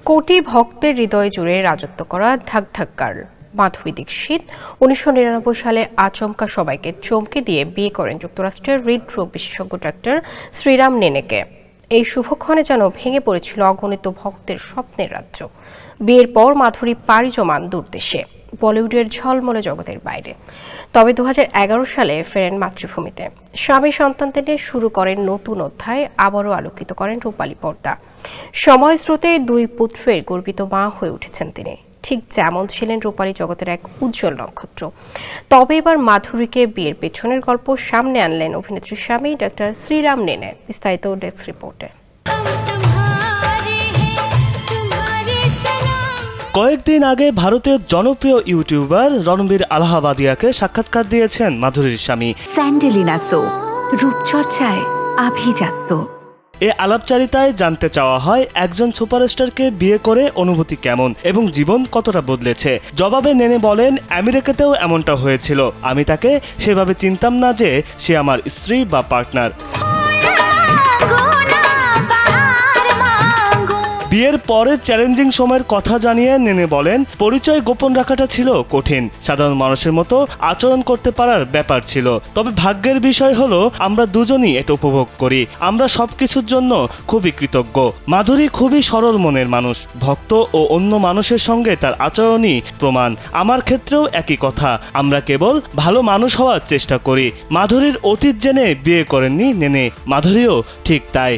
কোটি ভক্তের হৃদয় জুড়ে রাজত্ব করা ঢাক ঢাক্কার মাধুরী দীক্ষিত ১৯৯৯ সালে আচমকা সবাইকে চমকে দিয়ে বিয়ে করেন যুক্তরাষ্ট্রের হৃদরোগ বিশেষজ্ঞ ডাক্তার শ্রীরাম নেনেকে। এই শুভক্ষণে যেন ভেঙে পড়েছিল অগণিত ভক্তের স্বপ্নের রাজ্য। বিয়ের পর মাধুরী পাড়ি জমান দূরদেশে, বলিউডের ঝলমলে জগতের বাইরে। তবে ২০১১ সালে ফেরেন মাতৃভূমিতে। স্বামী সন্তানদের নিয়ে শুরু করেন নতুন অধ্যায়, আবারও আলোকিত করেন রূপালী পর্দা। সময় স্রোতে দুই পুত্রের গর্বিত মা হয়ে উঠেছেন তিনি, ঠিক যেমন ছিলেন রূপালী জগতের এক উজ্জ্বল নক্ষত্র। তবে এবার মাধুরীকে বিয়ের পেছনের গল্প সামনে আনলেন অভিনেত্রীর স্বামী ডাক্তার শ্রীরাম নেনে। বিস্তারিত ডেস্ক রিপোর্টে। কয়েকদিন আগে ভারতের জনপ্রিয় ইউটিউবার রণবীর আলাহাবাদিয়াকে সাক্ষাৎকার দিয়েছেন মাধুরীর স্বামী স্যান্ডেলিনা সো। রূপচর্চায় আভিজাত্য। এ আলাপচারিতায় জানতে চাওয়া হয় একজন সুপারস্টারকে বিয়ে করে অনুভূতি কেমন এবং জীবন কতটা বদলেছে। জবাবে নেনে বলেন, আমেরিকাতেও এমনটা হয়েছিল। আমি তাকে সেভাবে চিনতাম না যে সে আমার স্ত্রী বা পার্টনার। বিয়ের পরের চ্যালেঞ্জিং সময়ের কথা জানিয়ে নেনে বলেন, পরিচয় গোপন রাখাটা ছিল কঠিন। সাধারণ মানুষের মতো আচরণ করতে পারার ব্যাপার ছিল। তবে ভাগ্যের বিষয় হলো আমরা দুজনই এটা উপভোগ করি। আমরা সবকিছুর জন্য খুবই কৃতজ্ঞ। মাধুরী খুবই সরল মনের মানুষ। ভক্ত ও অন্য মানুষের সঙ্গে তার আচরণই প্রমাণ। আমার ক্ষেত্রেও একই কথা। আমরা কেবল ভালো মানুষ হওয়ার চেষ্টা করি। মাধুরীর অতীত জেনে বিয়ে করেননি নেনে। মাধুরীও ঠিক তাই।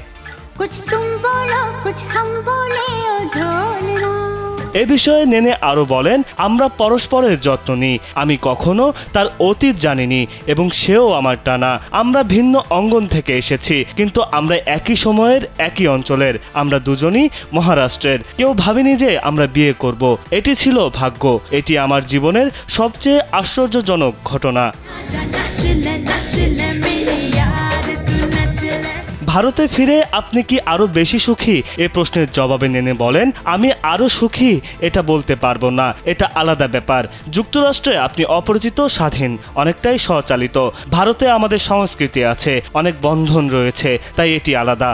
এ বিষয়ে নেনে আরো বলেন, আমরা পরস্পরের যত্ন নিই। আমি কখনো তার অতীত জানিনি এবং সেও আমারটা না। আমরা ভিন্ন অঙ্গন থেকে এসেছি, কিন্তু আমরা একই সময়ের, একই অঞ্চলের। আমরা দুজনই মহারাষ্ট্রের। কেউ ভাবিনি যে আমরা বিয়ে করব। এটি ছিল ভাগ্য। এটি আমার জীবনের সবচেয়ে আশ্চর্যজনক ঘটনা। ভারতে ফিরে আপনি কি আরো বেশি সুখী? এ প্রশ্নের জবাবে নেনে বলেন, আমি আরো সুখী এটা বলতে পারবো না। এটা আলাদা ব্যাপার। যুক্তরাষ্ট্রে আপনি অপরিচিত, স্বাধীন, অনেকটাই স্বচালিত। ভারতে আমাদের সংস্কৃতি আছে, অনেক বন্ধন রয়েছে, তাই এটি আলাদা।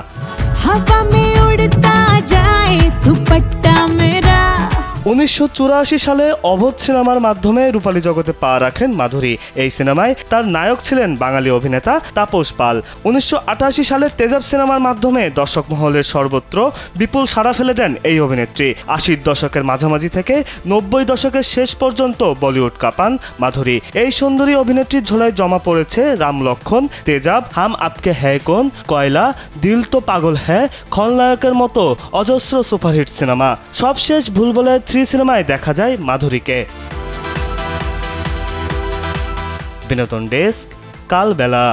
১৯৮৪ সালে অবোধ সিনেমার মাধ্যমে রূপালী জগতে পা রাখেন মাধুরী। এই সিনেমায় তার নায়ক ছিলেন বাঙালি অভিনেতা তাপস পাল। ১৯৮৮ সালে তেজাব সিনেমার মাধ্যমে দর্শক মহলের সর্বত্র বিপুল সাড়া ফেলে দেন এই অভিনেত্রী। ৮০ দশকের মাঝামাঝি থেকে ৯০ দশকের শেষ পর্যন্ত বলিউড কাঁপান মাধুরী। এই সুন্দরী অভিনেত্রীর ঝোলায় জমা পড়েছে রাম লক্ষণ, তেজাব, হাম আপকে হ্যায় কোন, কয়লা, দিল তো পাগল হ্যায়, খলনায়কের মতো অজস্র সুপারহিট সিনেমা। সবশেষ ভুলভুলাইয়া 3 সিনেমায় দেখা যায় মাধুরীকে। বিনোদন ডেস্ক, কালবেলা।